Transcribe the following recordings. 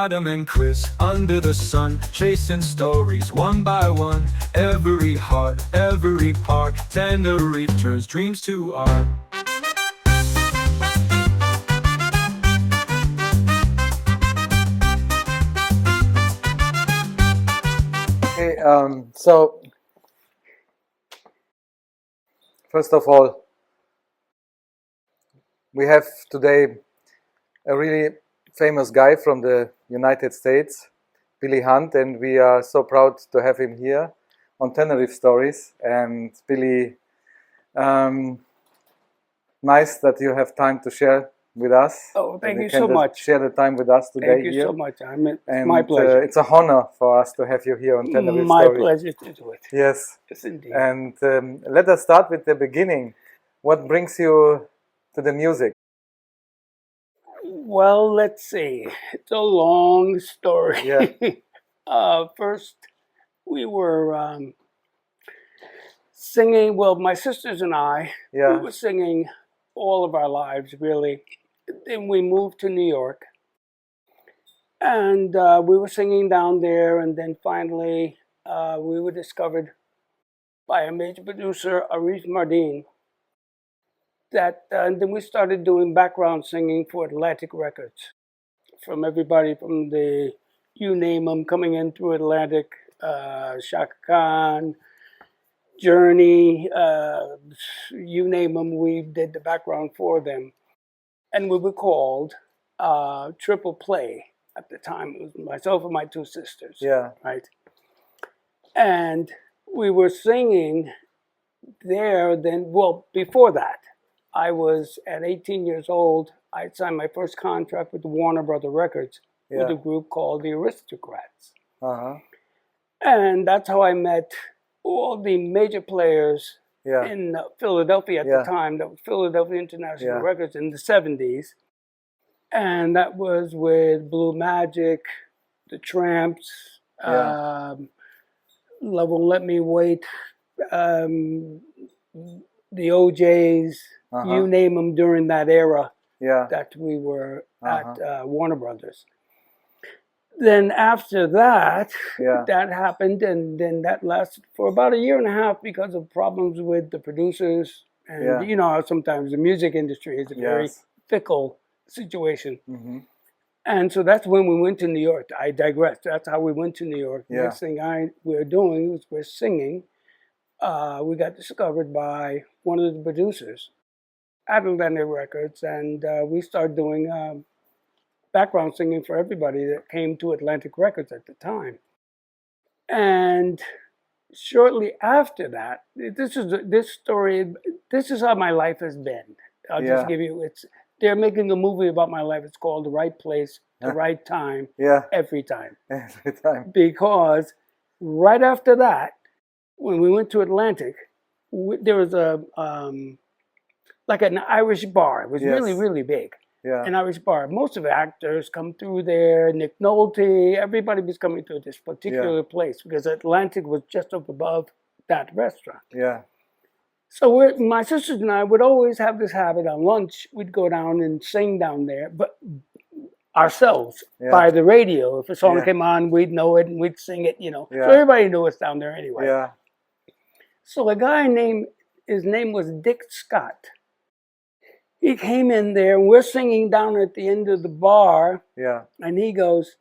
Adam and Chris, under the sun, chasing stories one by one. Every heart, every part, Tenerife turns dreams to art. Okay, so first of all, we have today a really famous guy from the United States, Billy Hunt, and we are so proud to have him here on Tenerife Stories. And Billy, nice that you have time to share with us. Oh, thank you can so much. Share the time with us today. Thank you here. so much. It's And my pleasure. It's an honor for us to have you here on Tenerife My Stories. pleasure to do it. Yes. Yes, indeed. And let us start with the beginning. What brings you to the music? Well, let's see. It's a long story. Yeah. First, we were singing. Well, my sisters and I, we were singing all of our lives, really. Then we moved to New York, and we were singing down there. And then finally, we were discovered by a major producer, Arif Mardin. And then we started doing background singing for Atlantic Records. From everybody from you name them, coming in through Atlantic, Shaka Khan, Journey, you name them, we did the background for them. And we were called Triple Play at the time. It was myself and my two sisters. Yeah. Right. And we were singing there then, well, before that, I was at 18 years old. I signed my first contract with the Warner Brother Records with a group called the Aristocrats. Uh-huh. And that's how I met all the major players in Philadelphia at the time. That was Philadelphia International Records in the 70s. And that was with Blue Magic, the Tramps, Love Won't Let Me Wait, the OJs, you name them during that era that we were at Warner Brothers. Then after that, that happened, and then that lasted for about a year and a half because of problems with the producers. And you know how sometimes the music industry is a very fickle situation. Mm-hmm. And so that's when we went to New York. I digress. That's how we went to New York. Next thing we were doing was we're singing. We got discovered by one of the producers at Atlantic Records, and we started doing background singing for everybody that came to Atlantic Records at the time. And shortly after that, this is how my life has been. I'll just give you, they're making a movie about my life. It's called The Right Place, The Right Time, Every Time. Every time. Because right after that, when we went to Atlantic, there was like an Irish bar. It was really, really big. An Irish bar. Most of the actors come through there. Nick Nolte, everybody was coming to this particular place because Atlantic was just up above that restaurant. So my sisters and I would always have this habit on lunch. We'd go down and sing down there, but ourselves by the radio. If a song came on, we'd know it and we'd sing it, you know. So everybody knew us down there anyway. So a guy his name was Dick Scott. He came in there, and we're singing down at the end of the bar. And he goes,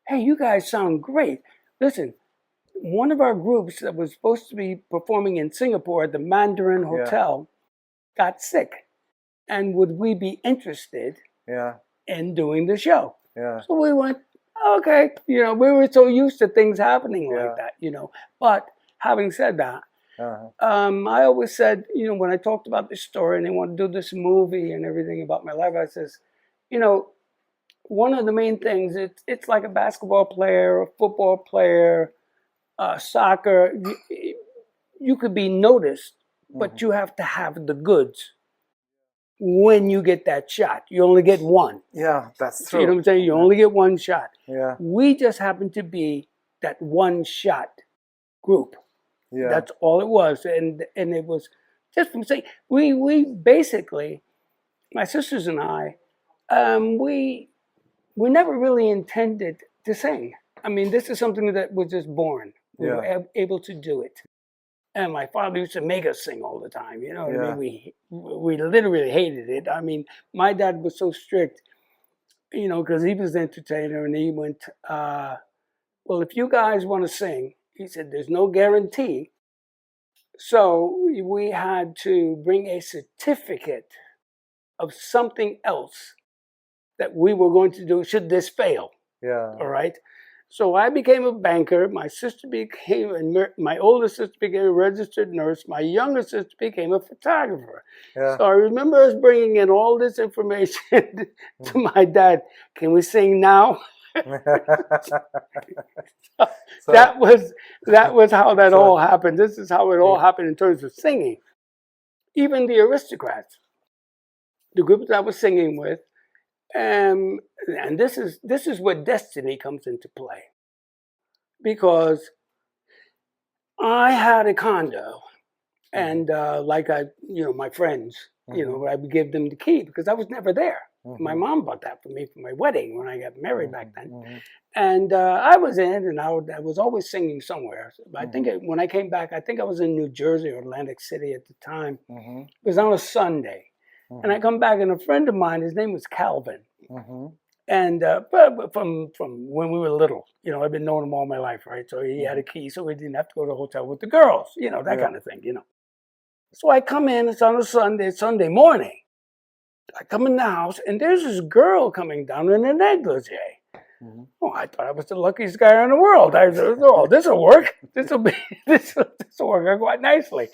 "Hey, you guys sound great. Listen, one of our groups that was supposed to be performing in Singapore at the Mandarin Hotel got sick. And would we be interested in doing the show?" So we went, okay. You know, we were so used to things happening like that, you know. But having said that, I always said, you know, when I talked about this story and they want to do this movie and everything about my life, I says, you know, one of the main things, it's like a basketball player, a football player, soccer. You could be noticed, but you have to have the goods when you get that shot. You only get one. Yeah, that's true. You know what I'm saying? You only get one shot. Yeah. We just happen to be that one shot group. That's all it was. And it was just from saying, we basically, my sisters and I, we we never really intended to sing. I mean, this is something that was just born. We were able to do it. And my father used to make us sing all the time. You know what I mean? We literally hated it. I mean, my dad was so strict, you know, because he was an entertainer, and he went, well, if you guys want to sing, he said, there's no guarantee. So we had to bring a certificate of something else that we were going to do should this fail. Yeah. All right. So I became a banker. My sister my older sister became a registered nurse. My younger sister became a photographer. Yeah. So I remember us bringing in all this information to my dad. Can we sing now? So that was how that all happened. This is how it all happened in terms of singing. Even the Aristocrats, the group that I was singing with, and this is where destiny comes into play, because I had a condo, and my friends, you know, I would give them the key because I was never there. My mom bought that for me for my wedding when I got married back then. And I was in, and I was always singing somewhere. I think when I came back, I think I was in New Jersey or Atlantic City at the time. It was on a Sunday. And I come back, and a friend of mine, his name was Calvin. And from when we were little, you know, I've been knowing him all my life, right? So he had a key, so we didn't have to go to the hotel with the girls, you know, that kind of thing, you know. So I come in, it's on a Sunday morning. I come in the house, and there's this girl coming down in a negligee. Oh, I thought I was the luckiest guy in the world. I said, oh, this will work. This will work quite nicely.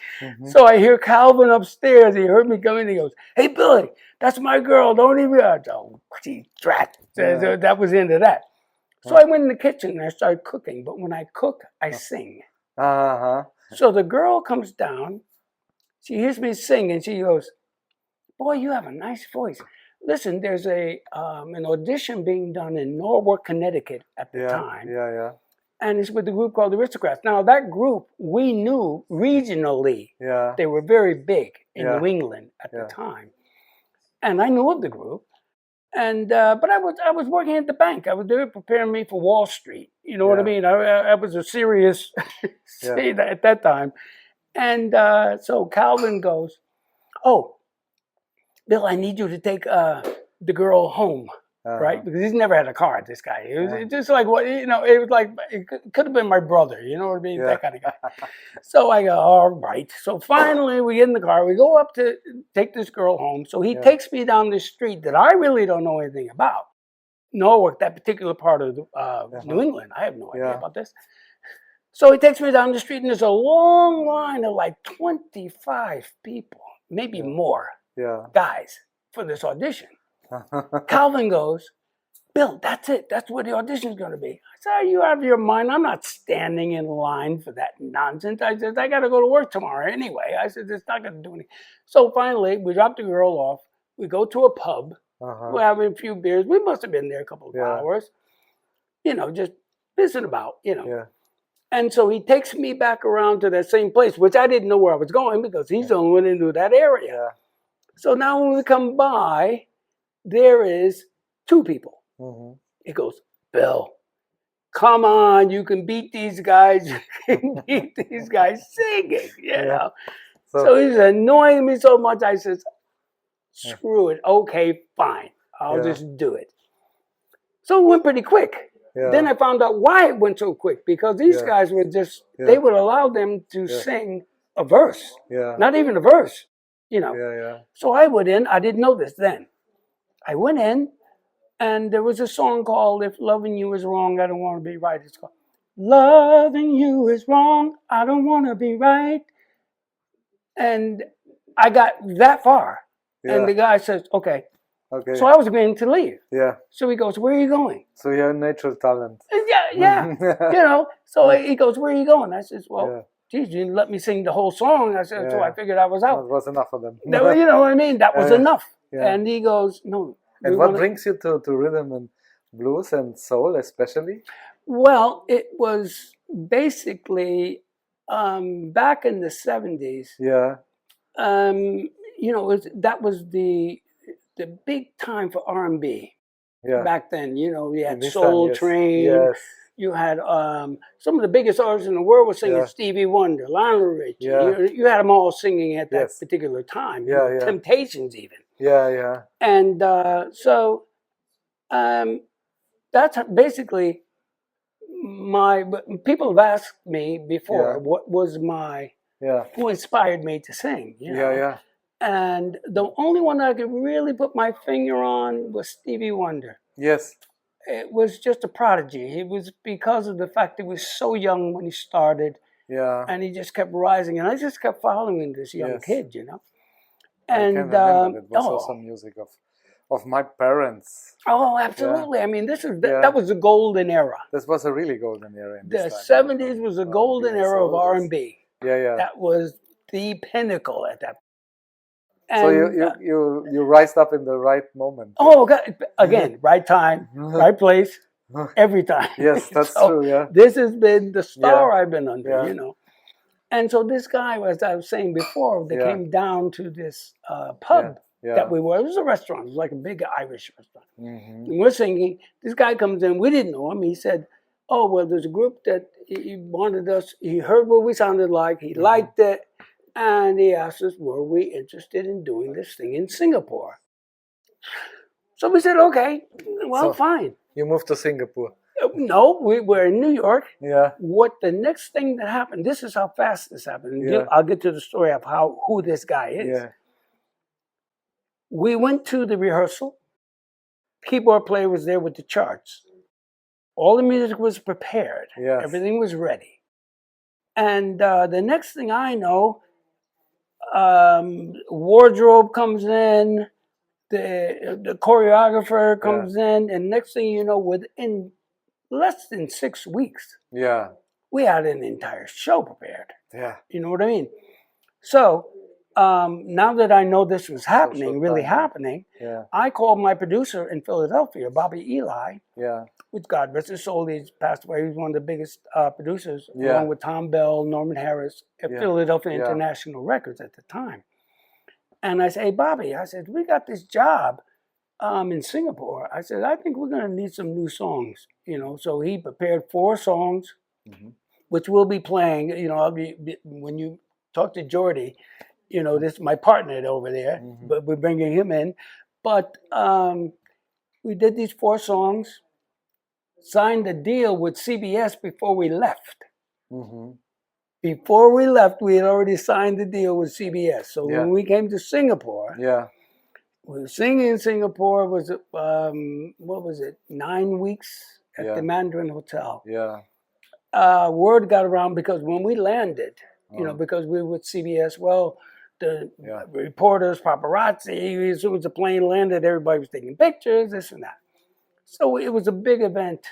So I hear Calvin upstairs. He heard me come in. He goes, hey, Billy, that's my girl. Don't even. Oh, geez, drat. That was the end of that. So I went in the kitchen and I started cooking. But when I cook, I sing. So the girl comes down. She hears me sing, and she goes, boy, you have a nice voice. Listen, there's an audition being done in Norwalk, Connecticut at the time. And it's with a group called the Aristocrats. Now, that group, we knew regionally. They were very big in New England at the time. And I knew of the group. And but I was working at the bank. They were preparing me for Wall Street. You know what I mean? I was a serious at that time. And so Calvin goes, oh, Bill, I need you to take the girl home, right? Because he's never had a car, this guy. It was just like, what, you know, it was like, it could have been my brother, you know what I mean? That kind of guy. So I go, all right. So finally we get in the car, we go up to take this girl home. So he takes me down this street that I really don't know anything about. Norwalk, that particular part of New England. I have no idea about this. So he takes me down the street, and there's a long line of like 25 people, maybe more. Guys for this audition. Calvin goes, Bill, that's it. That's where the audition's going to be. I said, are you out of your mind? I'm not standing in line for that nonsense. I said, I got to go to work tomorrow anyway. I said, it's not going to do anything. So finally, we drop the girl off. We go to a pub. We're having a few beers. We must have been there a couple of hours. You know, just pissing about, you know. And so he takes me back around to that same place, which I didn't know where I was going because he's the only one who knew that area. So now when we come by, there is two people. He goes, Bill, come on, you can beat these guys. You can beat these guys singing, you know. So he's annoying me so much. I says, screw it. Okay, fine. I'll just do it. So it went pretty quick. Then I found out why it went so quick, because these guys were just, they would allow them to sing a verse. Not even a verse. You know, so I went in. I didn't know this then. I went in, and there was a song called "If Loving You Is Wrong, I Don't Want to Be Right." It's called "Loving You Is Wrong, I Don't Want to Be Right." And I got that far, and the guy says, "Okay." So I was going to leave. So he goes, "Where are you going?" So you have natural talent. You know. So he goes, "Where are you going?" I says, "Well." Geez, you didn't let me sing the whole song. I said, so I figured I was out. That was enough of them. You know what I mean? That was enough. And he goes, no. And what brings you to rhythm and blues and soul especially? Well, it was basically back in the 70s. You know, that was the big time for R&B. back then. You know, you had this Soul time, yes. Train. Yes. You had some of the biggest artists in the world were singing. Stevie Wonder, Lionel Richie. You had them all singing at that particular time. You know, Temptations even. Yeah. And so that's basically my. People have asked me before what was my who inspired me to sing. You know? And the only one I could really put my finger on was Stevie Wonder. Yes. It was just a prodigy. It was because of the fact he was so young when he started. Yeah. And he just kept rising. And I just kept following this young kid, you know. And I can remember that was also music of my parents. Oh, absolutely. I mean, that was the golden era. This was a really golden era. The 70s was a golden era of R&B. Yeah. That was the pinnacle at that point. So you rised up in the right moment. Oh, God. Again, right time, right place, every time. Yes, that's true. Yeah. This has been the star I've been under, you know. And so this guy, as I was saying before, they came down to this pub that we were. It was a restaurant. It was like a big Irish restaurant. And we're singing. This guy comes in. We didn't know him. He said, "Oh, well, there's a group that he wanted us. He heard what we sounded like. He liked it. And he asked us, were we interested in doing this thing in Singapore?" So we said, okay, well, fine. You moved to Singapore. No, we were in New York. Yeah. What the next thing that happened, this is how fast this happened. I'll get to the story of who this guy is. Yeah. We went to the rehearsal. Keyboard player was there with the charts. All the music was prepared. Yes. Everything was ready. And the next thing I know, wardrobe comes in, the choreographer comes in, and next thing you know, within less than 6 weeks, we had an entire show prepared. Yeah. You know what I mean? So now that I know this was happening, happening, I called my producer in Philadelphia, Bobby Eli, which God rest his soul, he's passed away. He was one of the biggest producers, along with Tom Bell, Norman Harris, at Philadelphia International Records at the time. And I said, "Hey, Bobby," I said, "we got this job in Singapore." I said, "I think we're going to need some new songs." You know, so he prepared 4 songs, which we'll be playing. You know, when you talk to Jordi, you know, this is my partner over there, but we're bringing him in. But we did these 4 songs. Signed a deal with CBS before we left. Before we left, we had already signed the deal with CBS. So when we came to Singapore, we were singing in Singapore. Was it what was it? 9 weeks at the Mandarin Hotel. Word got around because when we landed, you know, because we were with CBS. Well, the reporters, paparazzi. As soon as the plane landed, everybody was taking pictures, this and that. So it was a big event,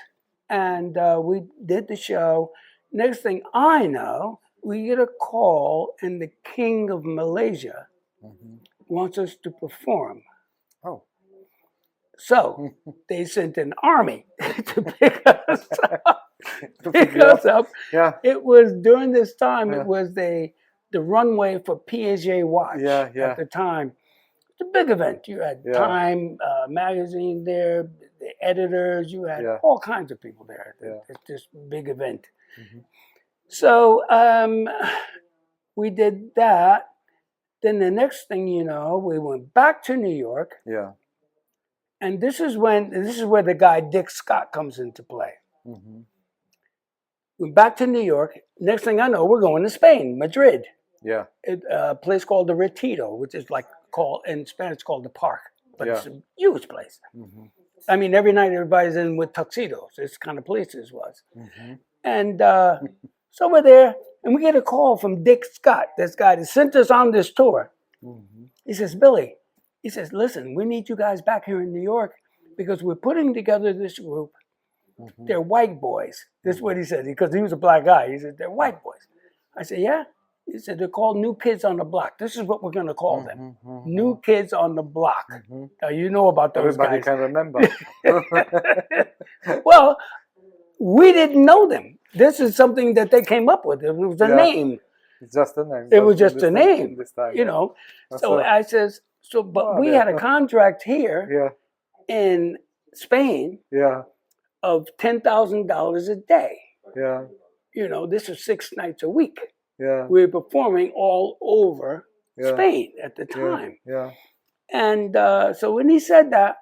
and we did the show. Next thing I know, we get a call, and the King of Malaysia wants us to perform. Oh. So they sent an army to pick us up. Pick us up. Yeah. It was during this time, it was the runway for Piaget Watch at the time. It's a big event. You had Time magazine there, the editors, you had all kinds of people there. It's this big event. So we did that. Then the next thing you know, we went back to New York. And this is where the guy Dick Scott comes into play. Went back to New York. Next thing I know, we're going to Spain, Madrid. A place called the Retiro, which is like in Spanish called the Park, but it's a huge place. I mean, every night everybody's in with tuxedos. This kind of place this was. And so we're there, and we get a call from Dick Scott, this guy that sent us on this tour. He says, "Billy," he says, "listen, we need you guys back here in New York because we're putting together this group. They're white boys." This is what he said, because he was a black guy. He said, "They're white boys." I said, "Yeah." He said, "They're called New Kids on the Block. This is what we're going to call them. New Kids on the Block." Now, you know about those Everybody guys. can remember. Well, we didn't know them. This is something that they came up with. It was a name. It's just a name. It was just a name, time, you know. So I says, but we had a contract here in Spain of $10,000 a day. Yeah. You know, this was 6 nights a week. Yeah. We were performing all over Spain at the Yeah. time. Yeah. And so when he said that,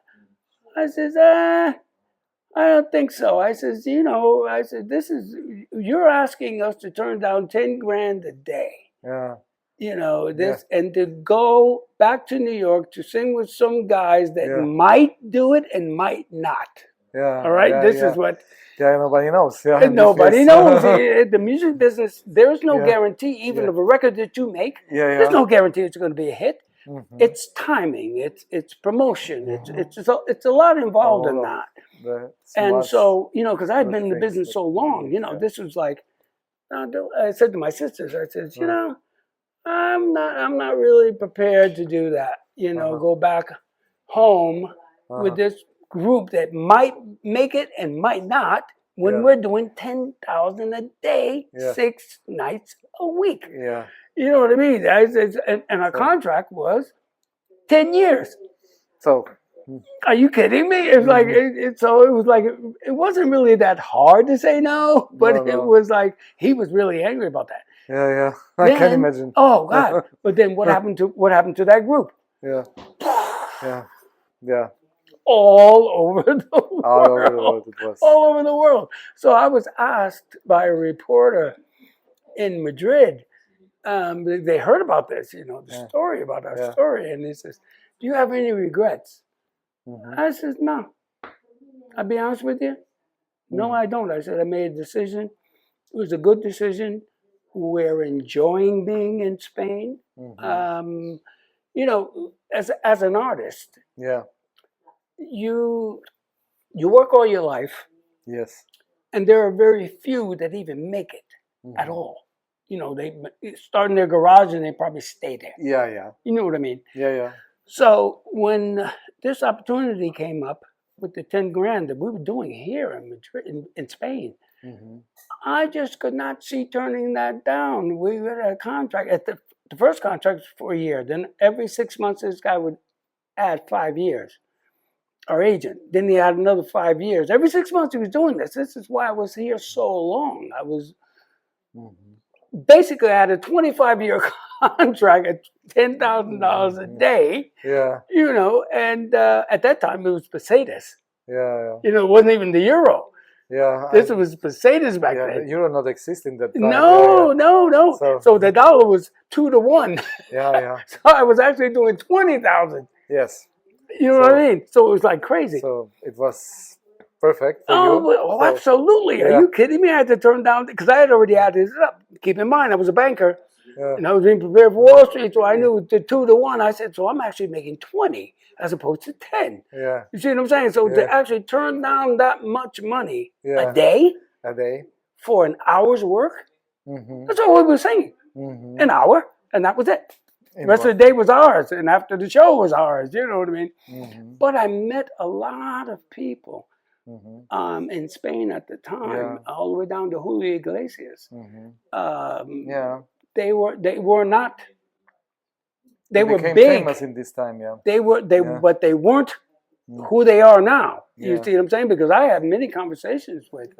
I says, I don't think so. I says, you know, I said, you're asking us to turn down 10 grand a day. Yeah. You know, and to go back to New York to sing with some guys that might do it and might not. Yeah. All right. Yeah, This is what. Yeah, nobody knows. Yeah. Nobody knows. The music business, there's no guarantee, even of a record that you make. There's no guarantee it's going to be a hit. Mm-hmm. It's timing. It's promotion. Mm-hmm. It's a lot involved in that. And so, you know, because I'd been in the business so long, you know, this was like, I said to my sisters, I said, you know, I'm not really prepared to do that. You know, go back home with this group that might make it and might not when we're doing 10,000 a day, 6 nights a week. Yeah. You know what I mean? And our contract was 10 years. So, are you kidding me? It's like so it was like it wasn't really that hard to say no, but it was like he was really angry about that. Yeah, yeah. I can imagine. Oh God. But then what happened to that group? Yeah. Yeah. Yeah. All over the world. All over the world it was. All over the world. So I was asked by a reporter in Madrid. They heard about this, you know, the story about our story, and he says, "Do you have any regrets?" Mm-hmm. I said, "No. I'll be honest with you. No, I don't." I said, "I made a decision. It was a good decision. We're enjoying being in Spain. Mm-hmm. You know, as an artist, you work all your life. Yes. And there are very few that even make it at all. You know, they start in their garage and they probably stay there. Yeah, yeah. You know what I mean? Yeah, yeah. So when this opportunity came up with the 10 grand that we were doing here in Madrid, in Spain, I just could not see turning that down. We had a contract. The first contract was for a year. Then every 6 months, this guy would add 5 years. Our agent. Then he had another 5 years. Every 6 months he was doing this. This is why I was here so long. I was basically I had a 25-year contract at $10,000 a day. Yeah. You know, and at that time it was pesetas. Yeah, yeah. You know, it wasn't even the euro. Yeah. This was pesetas back then. The euro not existing that time. No, no. So the dollar was 2 to 1. Yeah, yeah. So I was actually doing 20,000. Yes. You know what I mean? So it was like crazy. So it was perfect for you. Oh, absolutely. Are you kidding me? I had to turn down, because I had already added it up. Keep in mind, I was a banker. Yeah. And I was being prepared for Wall Street, so I knew the 2 to 1. I said, so I'm actually making 20 as opposed to 10. Yeah. You see what I'm saying? So to actually turn down that much money a day for an hour's work, that's all we were saying. An hour, and that was it. The rest of the day was ours, and after the show was ours. You know what I mean? But I met a lot of people in Spain at the time, all the way down to Julio Iglesias. They were not. They were big. Famous in this time, but they weren't who they are now. You see what I'm saying? Because I had many conversations with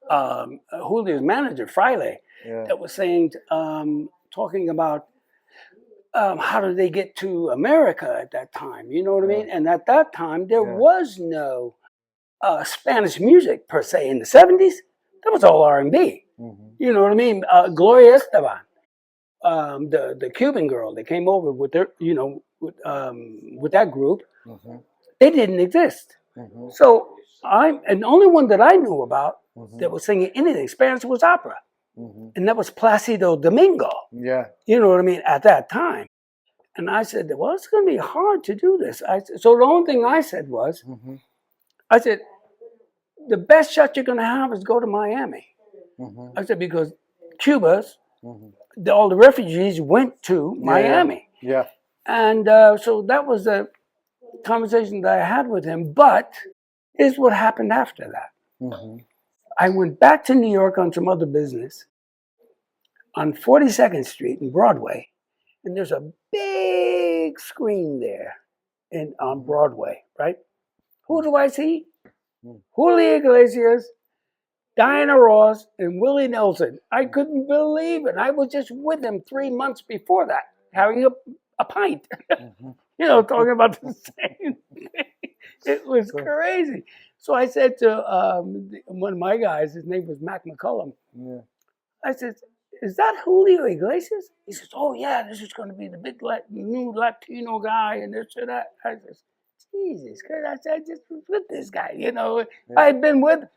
Julio's manager, Fraile, that was saying, talking about how did they get to America at that time? You know what I mean? And at that time, there was no Spanish music per se. In the 70s, that was all R&B. You know what I mean? Gloria Esteban, the Cuban girl that came over with their, you know, with that group, they didn't exist. So and the only one that I knew about that was singing anything Spanish was opera. And that was Placido Domingo. Yeah. You know what I mean? At that time. And I said, well, it's going to be hard to do this. So the only thing I said was, I said, the best shot you're going to have is go to Miami. I said, because Cuba's, all the refugees went to Miami. Yeah. And so that was the conversation that I had with him. But here's what happened after that. I went back to New York on some other business on 42nd Street in Broadway, and there's a big screen there on Broadway, right? Who do I see? Mm. Julio Iglesias, Diana Ross, and Willie Nelson. I couldn't believe it. I was just with them 3 months before that, having a pint. Mhm. Talking about the same thing. It was crazy. So I said to one of my guys, his name was Mac McCullum. Yeah. I said, "Is that Julio Iglesias?" He says, "Oh yeah, this is going to be the big new Latino guy and this and that." I said, "Jesus Christ!" I said, "I just was with this guy." Yeah. I had been with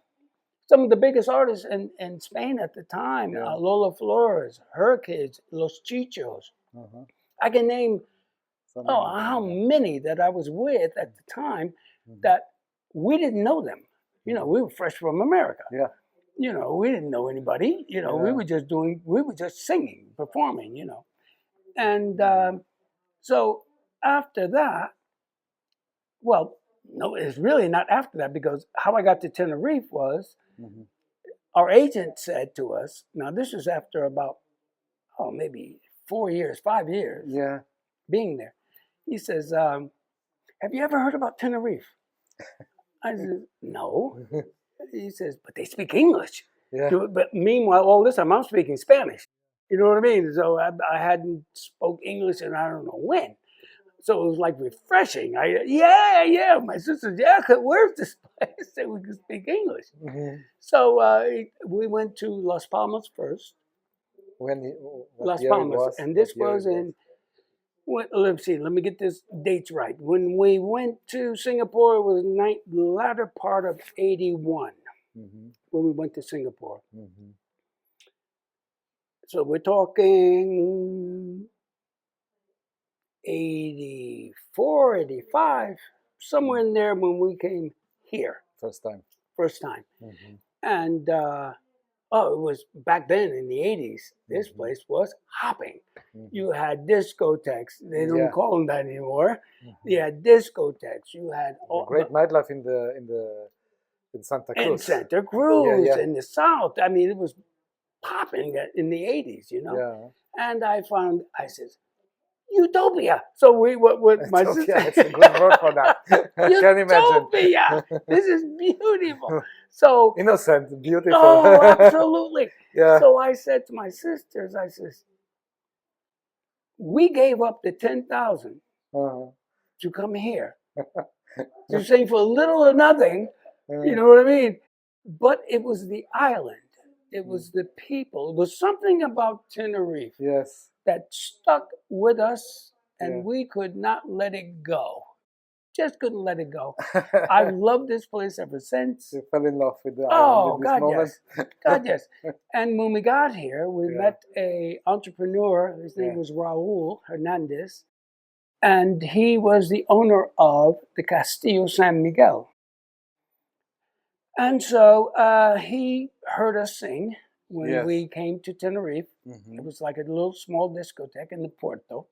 some of the biggest artists in Spain at the time: Yeah. Lola Flores, her kids, Los Chichos. Uh-huh. I can name So how many that I was with at the time Mhm. that we didn't know them. We were fresh from America. Yeah. We didn't know anybody. We were just singing, performing, And so after that, well, no, it's really not after that, because how I got to Tenerife was Mhm. our agent said to us, now this was after about, maybe 4 years, 5 years Yeah. being there. He says, "Have you ever heard about Tenerife?" I said, "No." He says, "But they speak English." Yeah. But meanwhile, all this time, I'm speaking Spanish. You know what I mean? So I hadn't spoke English and I don't know when. So it was like refreshing. Yeah. My sister said, "Yeah, where's this place that we can speak English?" Mhm. So we went to Las Palmas first. What Las year it Palmas. was? And this What year was it in, let's see, let me get this dates right. When we went to Singapore, it was latter part of 81 Mhm. when we went to Singapore. Mhm. So we're talking 84, 85, somewhere in there when we came here First time. first time. Mhm. And it was back then in the 80s. This Mhm. place was hopping. Mhm. You had discotheques. They don't Yeah. call them that anymore. Mhm. You had discotheques. You had The great nightlife in Santa Cruz. in Santa Cruz, Yeah. in the South. I mean, it was popping in the 80s, Yeah. And I said, "Utopia." So what my Utopia, sister, it's a good word for that. Can imagine. Utopia. This is beautiful. So, Innocent, beautiful. oh, absolutely. Yeah. So I said to my sisters, I says, "We gave up the 10,000 Uh-huh. to come here to sing for little or nothing." You Uh, know what I mean? But it was the island. It was the people. It was something about Tenerife yes. that stuck with us, and Yeah. we could not let it go. Just couldn't let it go. I've loved this place ever since. You fell in love with the island Oh, in this God, moment. yes. God, yes. And when we got here, we Yeah. met a entrepreneur. His name Yeah. was Raul Hernandez. And he was the owner of the Castillo San Miguel. And so he heard us sing when Yes. we came to Tenerife. Mhm. It was like a little small discotheque in the Puerto.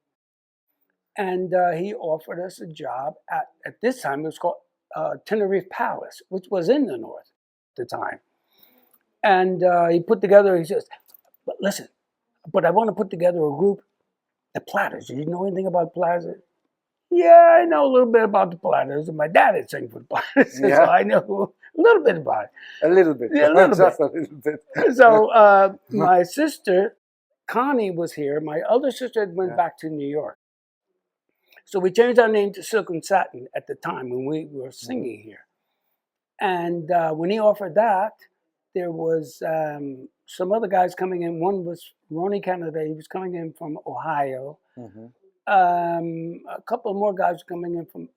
And he offered us a job at this time, it was called Tenerife Palace, which was in the north at the time. And he says, "But listen, but I want to put together a group, the Platters. Do you know anything about Platters?" "Yeah, I know a little bit about the Platters. And my dad had sang for the Platters, so Yeah. I know a little bit about it." A little bit. Yeah, a little Just bit. a little bit. So my sister, Connie, was here. My other sister went Yeah. back to New York. So we changed our name to Silk and Satin at the time when we were singing here. And when he offered that, there was some other guys coming in. One was Ronnie Canada. He was coming in from Ohio. Mhm. A couple more guys coming in from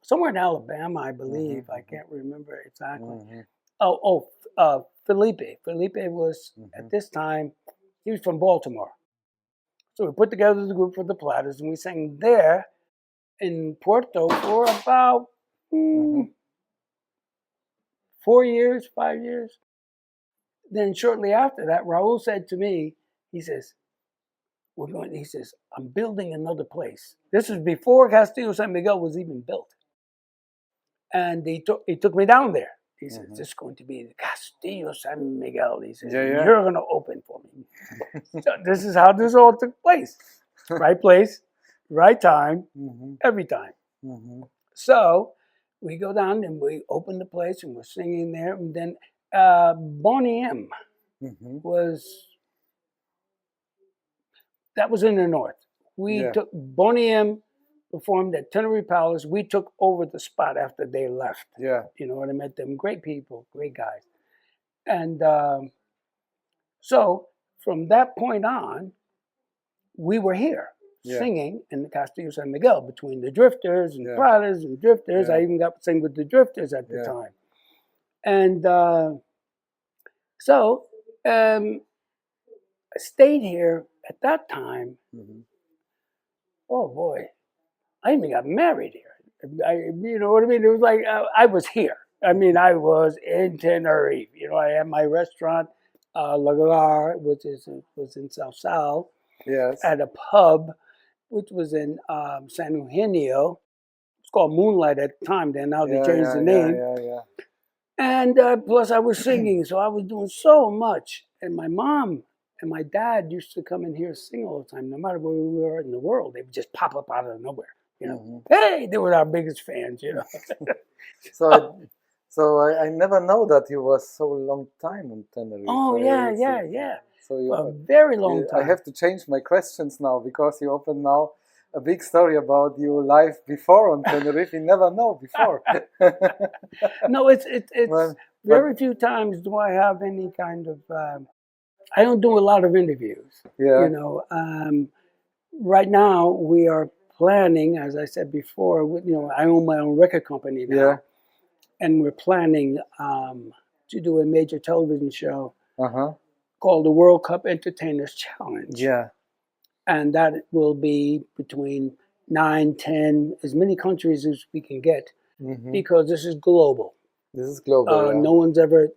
somewhere in Alabama, I believe. I can't remember exactly. Mhm. Felipe. Felipe was, at Mhm. this time, he was from Baltimore. So we put together the group for the Platters, and we sang there in Puerto for about Mhm. 4 years, 5 years. Then shortly after that, Raul said to me, he says, he says, "I'm building another place." This was before Castillo San Miguel was even built. And he took me down there. He says, "This is going to be the Castillo San Miguel." He says, Yeah. "You're going to open for me." So this is how this all took place. Right place, right time, Mhm. every time. Mhm. So we go down and we open the place and we're singing there. And then Boney M was, that was in the north. We took, Boney M performed at Tenerife Palace. We took over the spot after they left. Yeah. You know what I met them? Great people, great guys. And so from that point on, we were here singing in the Castillo San Miguel between the Drifters and Pradas and Drifters. I even got to sing with the Drifters at the time. And so I stayed here at that time. Oh boy, I even got married here. You know what I mean? It was like I was here. I mean, I was in Tenerife. You know, I had my restaurant, La Galar, which was in South Sal. Yes. At a pub, which was in San Eugenio. It's called Moonlight at the time. Then now they changed the name. And plus, I was singing, so I was doing so much. And my mom and my dad used to come in here sing all the time, no matter where we were in the world. They would just pop up out of nowhere. You know, hey, they were our biggest fans. You know. So I never know that you were so long time in Tenerife. Oh yeah. So you, a very long time. I have to change my questions now because you open now a big story about your life before on Tenerife. You never know before. No, it's very few times do I have any kind of. I don't do a lot of interviews. Yeah. You know, right now we are planning, as I said before. You know, I own my own record company now. Yeah. And we're planning to do a major television show called the World Cup Entertainers Challenge. Yeah. And that will be between 9, 10, as many countries as we can get, because this is global. This is global. No one's ever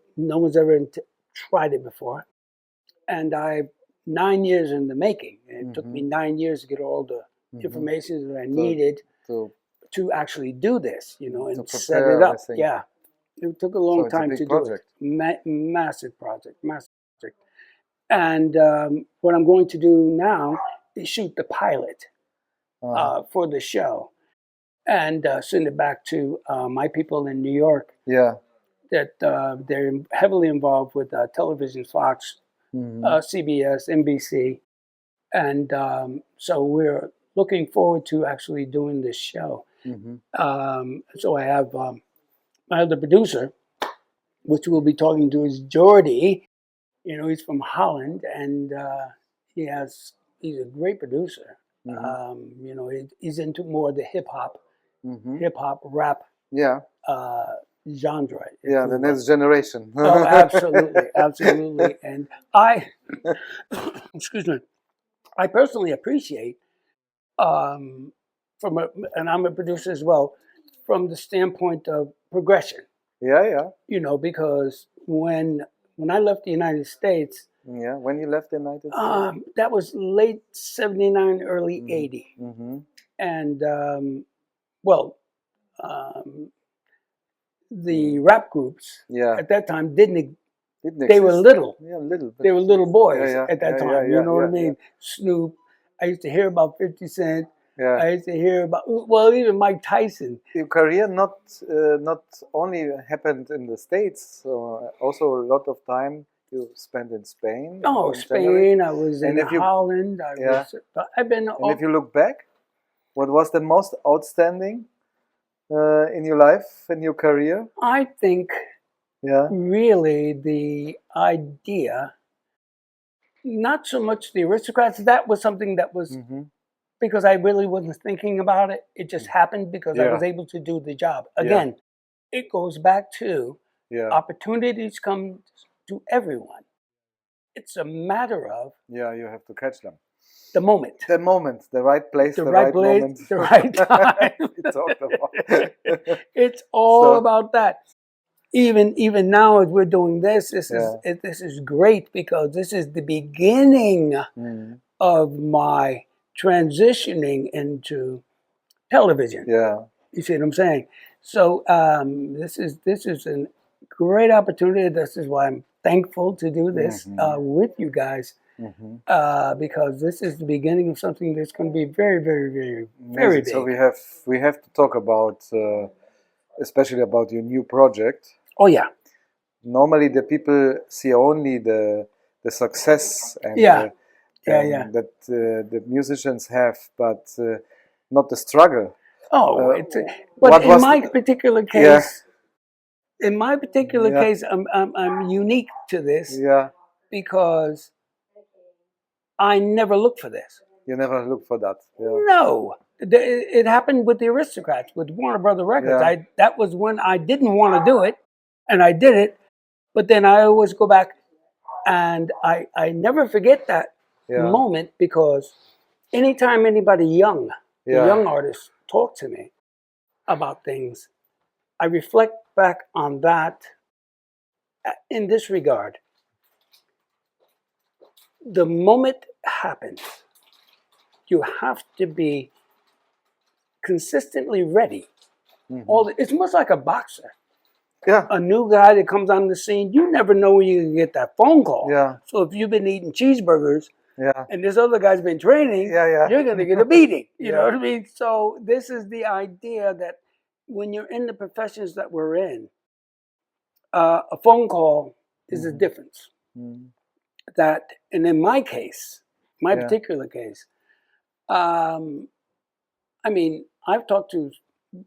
tried it before. And 9 years in the making. And it took me 9 years to get all the information that I needed to actually do this, you know, and set it up. Everything. Yeah. It took a long time to do it. Massive project. And what I'm going to do now is shoot the pilot for the show and send it back to my people in New York. Yeah. That they're heavily involved with television, Fox, CBS, NBC. And so we're looking forward to actually doing this show. So I have my other producer, which we'll be talking to, is Jordi. You know, he's from Holland, and he's a great producer. You know, he's into more of the hip hop rap genre. Yeah, the next generation. Oh, absolutely. And excuse me, I personally appreciate and I'm a producer as well, from the standpoint of progression. Yeah. You know, because when I left the United States. Yeah, when you left the United States? That was late 79, early 80. And, the rap groups at that time didn't exist. They were little. Yeah, little. They were little boys at that time. You know what I mean? Snoop. I used to hear about 50 Cent. Yeah. I used to hear about, well, even Mike Tyson. Your career not only happened in the States, so also a lot of time you spent in Spain. Oh, Spain. I was in Holland. I've been. And if you look back, what was the most outstanding in your life, in your career? I think really the idea, not so much the aristocrats, that was something that was, because I really wasn't thinking about it. It just happened because I was able to do the job. Again, it goes back to opportunities come to everyone. It's a matter of you have to catch them. The moment, the right place, the right moment, the right time. It's all about that. Even now, as we're doing this, this is great because this is the beginning of my transitioning into television. Yeah, you see what I'm saying? So this is a great opportunity. This is why I'm thankful to do this with you guys. Because this is the beginning of something that's going to be very, very, very, very big. So we have to talk about especially about your new project. Oh yeah. Normally, the people see only the success and Yeah. Yeah. that the musicians have, but not the struggle. Oh, but What in was my particular yeah, case, yeah, I'm unique to this yeah. because I never looked for this. You never look for that. Yeah, No, it happened with the Aristocrats, with Warner Brother Records. yeah, That was when I didn't want to do it, and I did it. But then I always go back, and I never forget that yeah, moment, because anytime anybody young, the yeah. young artists, talk to me about things, I reflect back on that in this regard. The moment happens, you have to be consistently ready. It's much like a boxer. Yeah, A new guy that comes on the scene, you never know when you can get that phone call. yeah, So if you've been eating cheeseburgers yeah, and this other guy's been training, yeah. you're going to get a beating. You know Yeah. what I mean? So this is the idea that when you're in the professions that we're in, a phone call is a difference. That, and in my case, my Yeah. particular case, I mean, I've talked to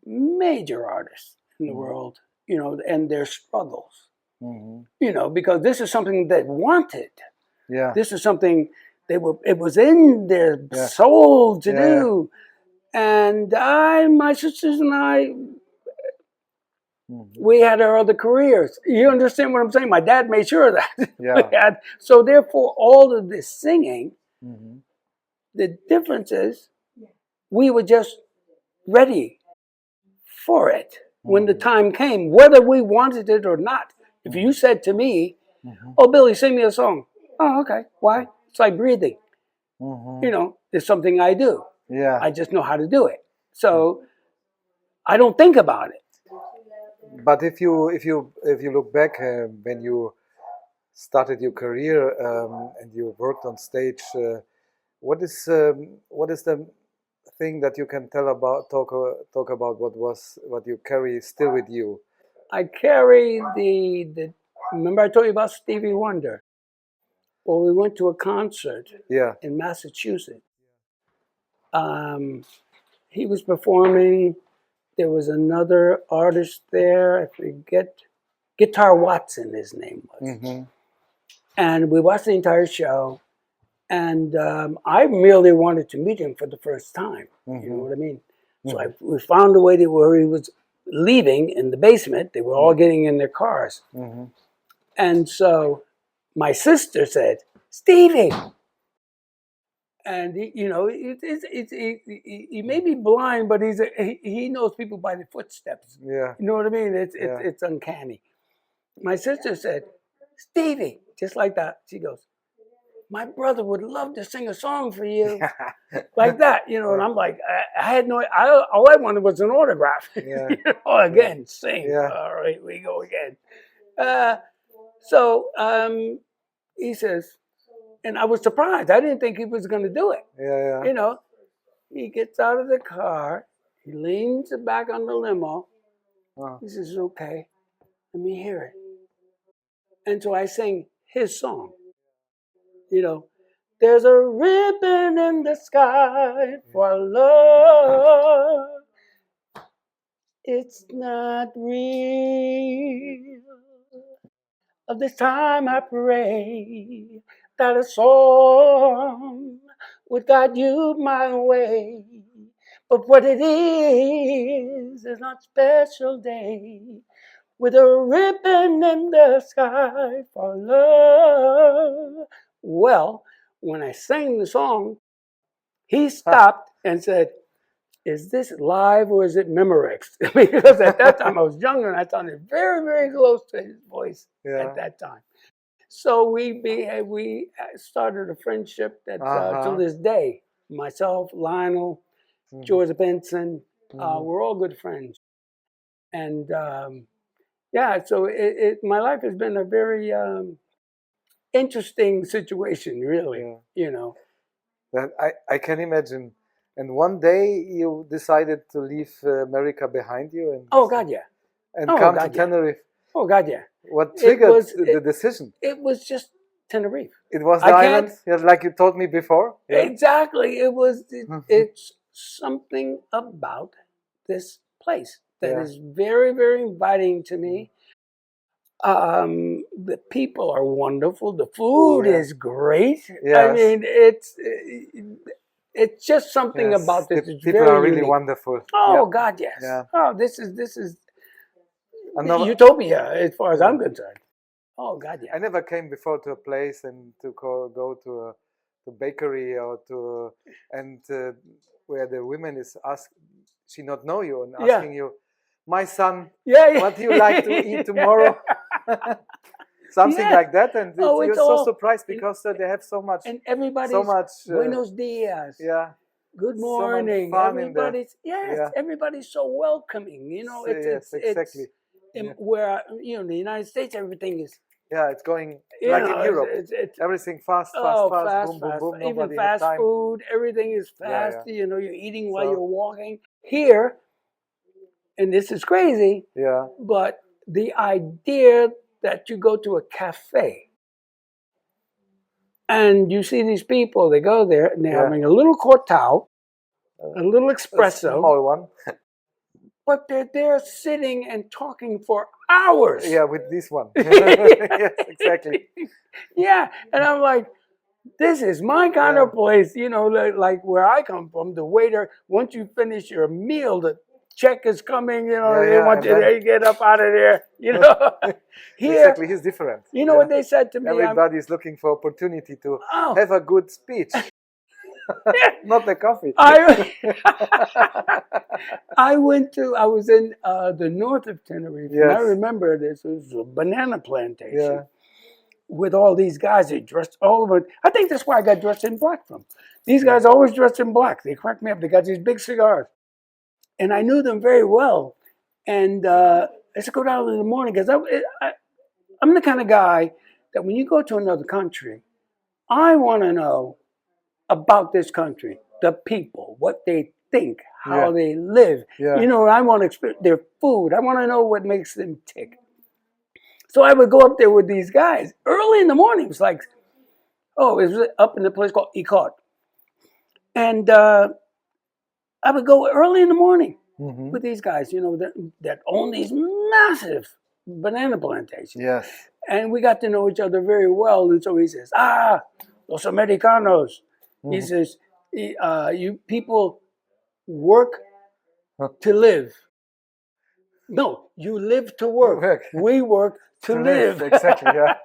major artists in the world, and their struggles, because this is something they wanted. Yeah, This is something it was in their Yeah. soul to Yeah. do. And my sisters and I, we had our other careers. You understand what I'm saying? My dad made sure of that. Yeah. So therefore, all of this singing, the difference is we were just ready for it when the time came, whether we wanted it or not. If you said to me, "Oh, Billy, sing me a song," oh, okay. Why? It's like breathing. It's something I do. Yeah. I just know how to do it. So I don't think about it. But if you look back when you started your career and you worked on stage, what is the thing that you can talk about what you carry still with you? I carry the. Remember I told you about Stevie Wonder? Well, we went to a concert Yeah. in Massachusetts. He was performing. There was another artist there. I forget. Guitar Watson, his name was. And we watched the entire show. And I merely wanted to meet him for the first time. You know what I mean? So we found a way to where he was leaving in the basement. They were all getting in their cars. And so my sister said, "Stevie." And he may be blind, but he knows people by the footsteps. Yeah. You know what I mean? It's uncanny. My sister said, "Stevie," just like that. She goes, "My brother would love to sing a song for you." Like that, and I'm like, I had no, all I wanted was an autograph. Yeah. Again, sing. Yeah. All right, we go again. So he says, and I was surprised. I didn't think he was going to do it. Yeah. He gets out of the car, he leans back on the limo. He says, "Okay, let me hear it." And so I sang his song. There's a ribbon in the sky for love. It's not real. Of this time I pray that a song would guide you my way. But what it is not special day with a ribbon in the sky for love. Well, when I sang the song, he stopped and said, "Is this live or is it Memorex?" Because at that time I was younger and I sounded very, very close to his voice at that time. So we started a friendship that to this day, myself, Lionel, George Benson, we're all good friends. And so my life has been a very interesting situation, really. That I can imagine. And one day you decided to leave America behind you, and Oh God, yeah. and Oh, come God, to yeah. Tenerife? Oh God, yeah. What triggered was- the decision? It was just Tenerife. It was I the can't- island, yeah, like you told me before. Yeah. Exactly. It was. It's something about this place that Yeah. is very, very inviting to me. The people are wonderful. The food Yeah. is great. I Yes. mean, it's just something Yes. about this. The It's people very are really unique. wonderful. Oh Yeah. God, yes. Yeah. Oh, this is Another- utopia as far as Yeah. I'm concerned. Oh God, yeah. I never came before to a place and to go to a bakery or to and where the women is she not know you and Yeah. asking you, my son, Yeah. what do you like to eat tomorrow? Something Yeah. like that, and Oh, you're it's so all- surprised because they have so much, And everybody's buenos dias. yeah, Good so much morning. fun in there. Everybody's Yeah. everybody's so welcoming. You know, Yes, exactly. Yeah. where in the United States everything is Yeah, it's going you like know, in Europe. it's Everything fast, oh, boom, boom, fast. boom. Even Nobody has fast time. food, everything is Yeah, fast. yeah. You know, you're eating while So- you're walking. Here, and this is crazy, Yeah, but the idea that you go to a cafe and you see these people, they go there and they're Yeah. having a little cortado, a little a espresso, small one. but they're there sitting and talking for hours. Yeah, with this one. Yes, exactly. Yeah, and I'm like, this is my kind Yeah. of place, you know, like where I come from. The waiter, once you finish your meal, the check is coming, you know, Yeah, they yeah, want and you to get up out of there, you know. Here, Exactly, he's different. you know Yeah. what they said to me? Everybody's looking for opportunity to Oh. have a good speech, not the coffee. I was in the north of Tenerife, and I Yes. remember this was a banana plantation. Yeah. With all these guys, they dressed all over. I think that's why I got dressed in black from. These guys always dressed in black. They cracked me up. They got these big cigars. And I knew them very well. And I used to go down in the morning because I'm the kind of guy that when you go to another country, I want to know about this country, the people, what they think, how Yeah. they live. Yeah. You know, I want to experience their food. I want to know what makes them tick. So I would go up there with these guys early in the morning. It was like, it was up in a place called Icot. And I would go early in the morning Mhm. with these guys, you know, that own these massive banana plantations. Yes. And we got to know each other very well. And so he says, los Americanos. He says, you people work to live. No, you live to work. Work. We work to live. Exactly. Yeah.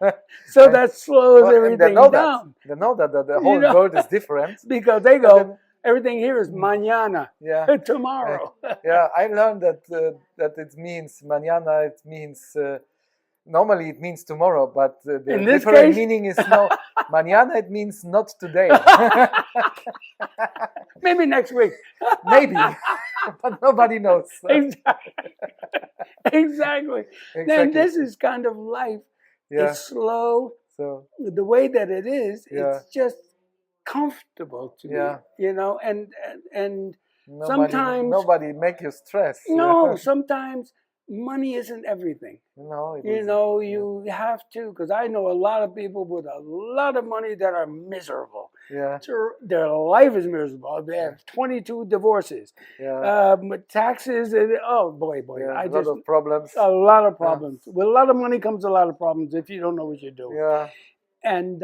So that slows Well, and everything they know down. That. They know that the whole know? world is different. Because they And go, then- everything here is mañana, Yeah. tomorrow. Yeah, I learned that it means mañana. It means normally it means tomorrow, but the In this different case- meaning is no. Mañana it means not today. Maybe next week. Maybe, but nobody knows. Exactly. Exactly. Then Exactly. this is kind of life. Yeah. It's slow. So The way that it is, Yeah. it's just comfortable to Yeah. me, you know, and nobody, sometimes nobody make you stress. no, sometimes money isn't everything. No, it You isn't. know, you have to, because I know a lot of people with a lot of money that are miserable. Yeah. Their life is miserable. They have 22 divorces, Yeah. taxes, and boy, Yeah. I A just lot of problems. a lot of problems. With a lot of money comes a lot of problems if you don't know what you're doing. Yeah. And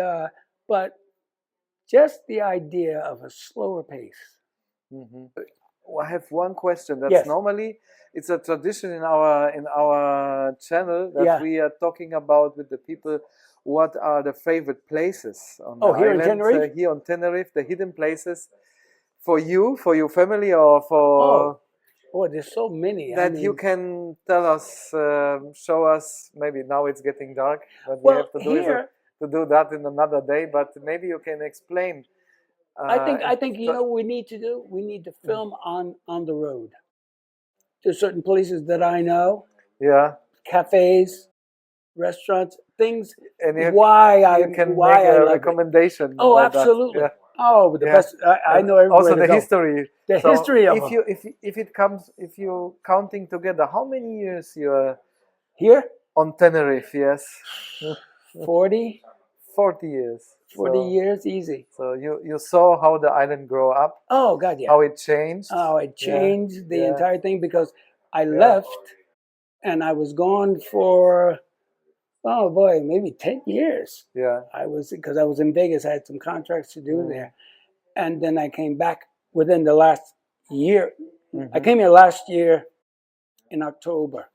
but just the idea of a slower pace. Hmm. I have one question. That's Yes. normally it's a tradition in our channel that Yeah. we are talking about with the people. What are the favorite places on Oh, the here in island? Tenerife? Here on Tenerife, the hidden places for you, for your family, or for Boy, there's so many. that I mean, you can tell us, show us. Maybe now it's getting dark, but well, we have to do here, to do that in another day. But maybe you can explain. I think you know what we need to do? We need to film on the road. There's certain places that I know, Yeah, cafes, restaurants, things. and you Why can why make I a love it. recommendation. Oh, about that. absolutely, Yeah. Oh, the best. I know everywhere also to the go. history. The So history of if them. you if it comes if you counting together, how many years you are Here, on Tenerife? Yes, 40, 40 years. 40 So years, easy. so you saw how the island grow up, Oh, God, yeah. how it changed. Oh, it changed the yeah. entire thing because I left and I was gone for, oh boy, maybe 10 years. Yeah. Because I was in Vegas. I had some contracts to do there. And then I came back within the last year. I came here last year in October.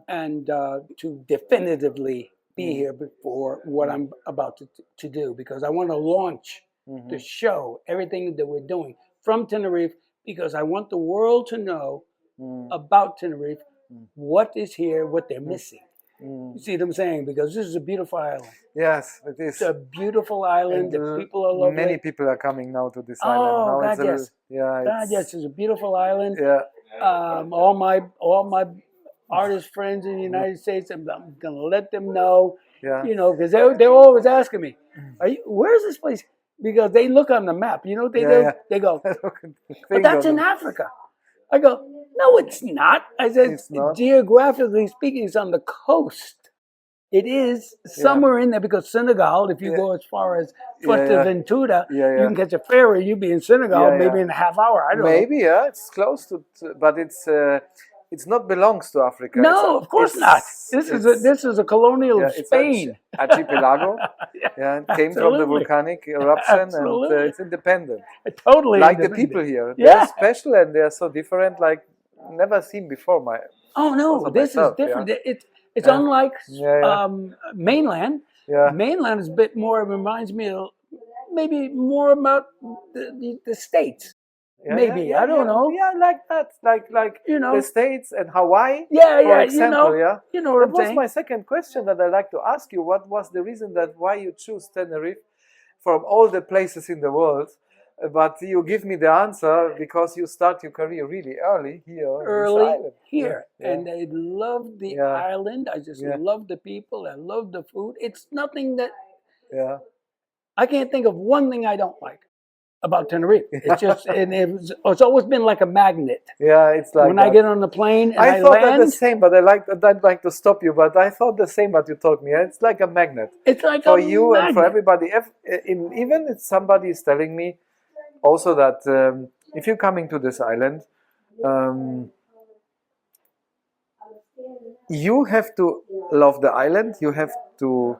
And to definitively be here before what I'm about to do, because I want to launch the show, everything that we're doing from Tenerife, because I want the world to know about Tenerife, what is here, what they're missing. You see what I'm saying? Because this is a beautiful island. Yes, it is. It's a beautiful island. The people are lovely. Many people are coming now to this island. island. Now God, yes. God, yes, it's a beautiful island. Yeah. All my artist friends in the United States, I'm gonna let them know. You know, because they're always asking me, "Where's this place?" Because they look on the map. You know, they go, "But that's in Africa." I go, "No, it's not." I said, "Geographically speaking, it's on the coast. It is somewhere in there because Senegal, if you go as far as Fuerteventura, you can catch a ferry. You'd be in Senegal maybe in a half hour. I don't know. Maybe, it's close to, but it's not belongs to Africa. No, of course not. This is a colonial of Spain. Archipelago. It came from the volcanic eruption and it's independent. Totally like independent. The people here. They're special and they're so different, like never seen before. This is different. It's unlike mainland. Mainland is a bit more, it reminds me of maybe more about the States. I don't know. Yeah, like that. Like you know, the States and Hawaii. For example, you know what I'm saying. That was my second question that I'd like to ask you. What was the reason why you choose Tenerife from all the places in the world? But you give me the answer because you start your career really early here. And I love the island. I just love the people. I love the food. It's nothing that I can't think of one thing I don't like about Tenerife. It's just, and it's always been like a magnet. Yeah, it's like when I get on the plane and I thought land, that the same, but I'd like to stop you. But I thought the same what you told me. It's like a magnet. It's like for a you magnet. And for everybody. Even if somebody is telling me also that if you're coming to this island, you have to love the island. You have to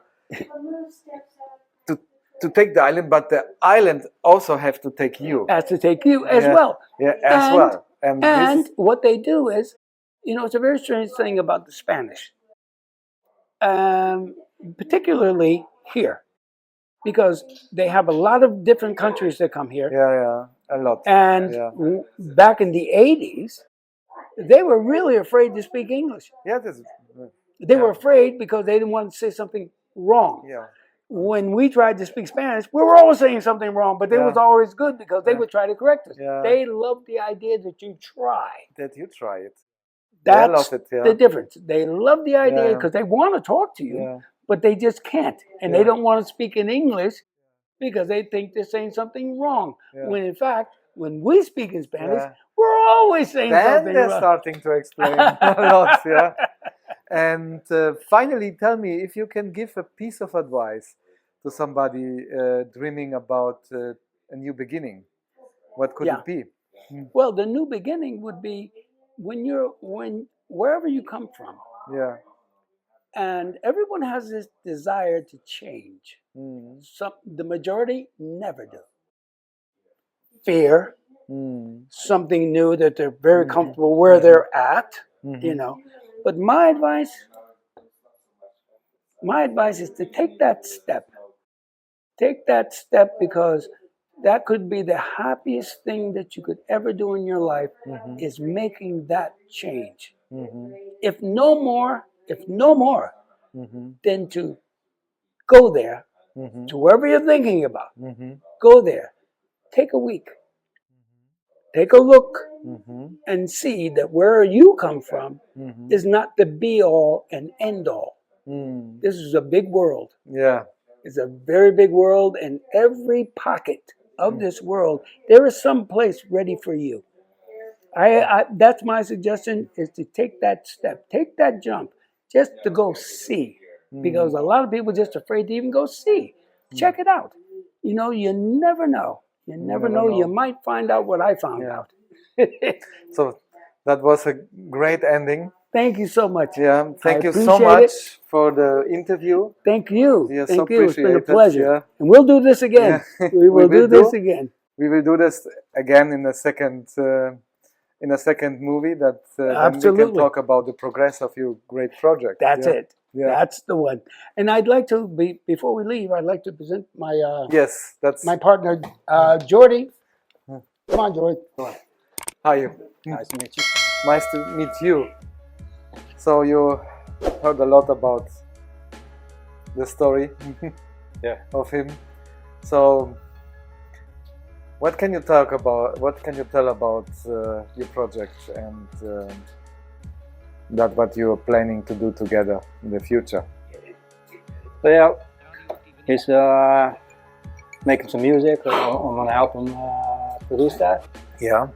take the island, but the island also have to take you. Has to take you as well. Yeah, as well. And what they do is, it's a very strange thing about the Spanish, particularly here, because they have a lot of different countries that come here. A lot. And back in the 80s, they were really afraid to speak English. They were afraid because they didn't want to say something wrong. When we tried to speak Spanish, we were always saying something wrong, but it was always good because they would try to correct us. They love the idea that you try. That you try it. That's the difference. They love the idea because they want to talk to you, but they just can't. And they don't want to speak in English because they think they're saying something wrong. When in fact, when we speak in Spanish, we're always saying something wrong. Then they're starting to explain a lot, And finally, tell me if you can give a piece of advice to somebody dreaming about a new beginning. What could it be? Well, the new beginning would be wherever you come from. And everyone has this desire to change. The majority never do. Fear, something new that they're very comfortable where they're at, But my advice is to take that step. Take that step because that could be the happiest thing that you could ever do in your life is making that change. If no more, then to go there to wherever you're thinking about. Go there. Take a week. Take a look and see that where you come from is not the be all and end all. This is a big world. It's a very big world, and every pocket of this world, there is some place ready for you. That's my suggestion, is to take that step, take that jump, just to go see. Because a lot of people are just afraid to even go see. Check it out. You know, you never know. You never know. You might find out what I found out. So that was a great ending. Thank you so much. Yeah, thank you so much for the interview. Thank you. Yeah, thank so you. It's been a pleasure. Yeah. And we'll do this again. Yeah. We will do this again. We will do this again in a second movie that then we can talk about the progress of your great project. That's it. Yeah. That's the one. And I'd like to before we leave, I'd like to present my my partner Jordi. Come on, Jordi. Hi. Nice to meet you. Nice to meet you. So you heard a lot about the story of him. So what can you talk about? What can you tell about your project and that what you are planning to do together in the future? So yeah, he's making some music. I'm gonna help him produce that. Yeah.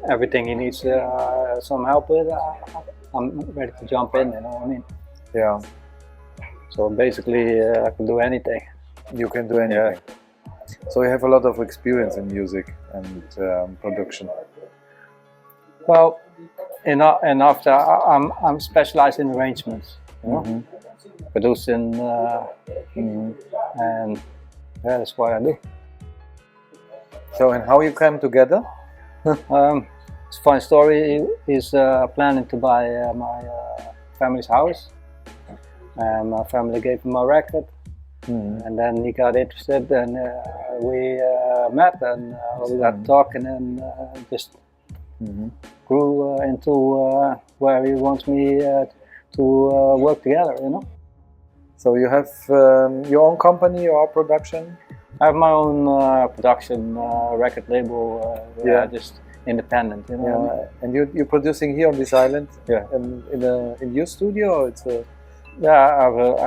Everything he needs some help with, I'm ready to jump in. You know what I mean? Yeah. So basically, I can do anything. You can do anything. Yeah. So you have a lot of experience in music and production. Well, after I'm specialized in arrangements, you know? Producing, and yeah, that's what I do. So, and how you came together? It's a funny story. He's planning to buy my family's house, and my family gave him a record. And then he got interested, and we met, and we got talking, and just grew into where he wants me to work together, you know. So you have your own company, your own production? I have my own production record label, just independent, you know. Yeah. And you're producing here on this island? Yeah. In your studio, or it's a... Yeah, I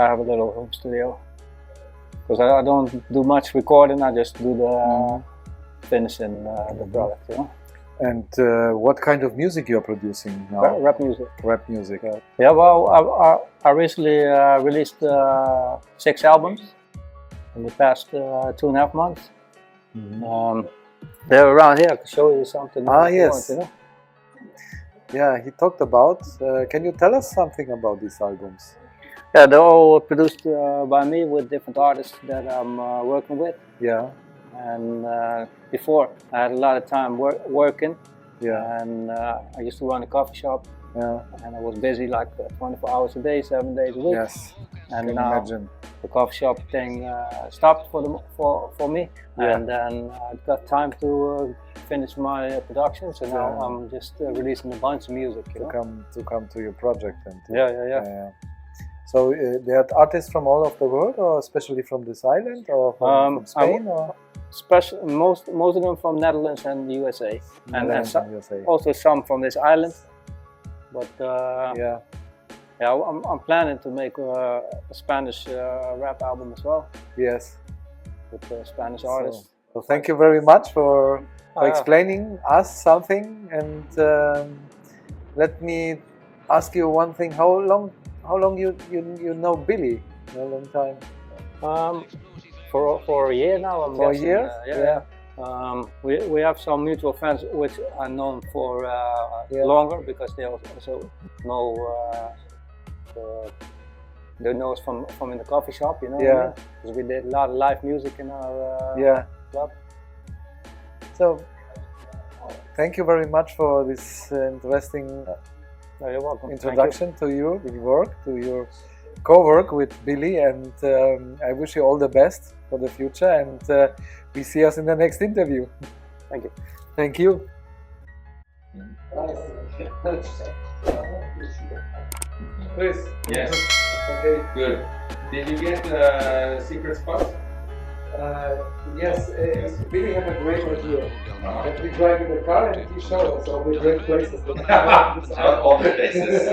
have a little home studio. Because I don't do much recording, I just do the finishing the product, you know. And what kind of music you're producing now? Rap music. Rap music. Yeah, well, I recently released 6 albums in the past 2.5 months. They're around here. I can show you something. Yes. Want, you know? Yeah, he talked about. Can you tell us something about these albums? Yeah, they're all produced by me with different artists that I'm working with. Yeah. And before, I had a lot of time working. Yeah. And I used to run a coffee shop. Yeah. And I was busy like 24 hours a day, 7 days a week. Yes. And can now imagine. The coffee shop thing stopped for me. Yeah. And then I got time to finish my production. So now I'm just releasing a bunch of music. To come to your project and. Yeah. So there are artists from all over the world, or especially from this island, or from Spain, or most of them from Netherlands and the USA, and USA. Also some from this island. But I'm planning to make a Spanish rap album as well. Yes, with Spanish artists. So thank you very much for explaining us something, and let me ask you one thing: How long you know Billy? A long time. For a year now. For a year? We have some mutual friends which are known for longer, because they also know they know us from in the coffee shop, you know. Yeah. Because we did a lot of live music in our club. So thank you very much for this interesting. You're welcome. Introduction to your work, to your co-work with Billy, and I wish you all the best for the future, and we see us in the next interview. Thank you. Thank you. Chris? Yes. Okay. Good. Did you get the secret spot? Yes, Billy had a great idea. That we drive in the car and he showed us all the great places. Not all the places.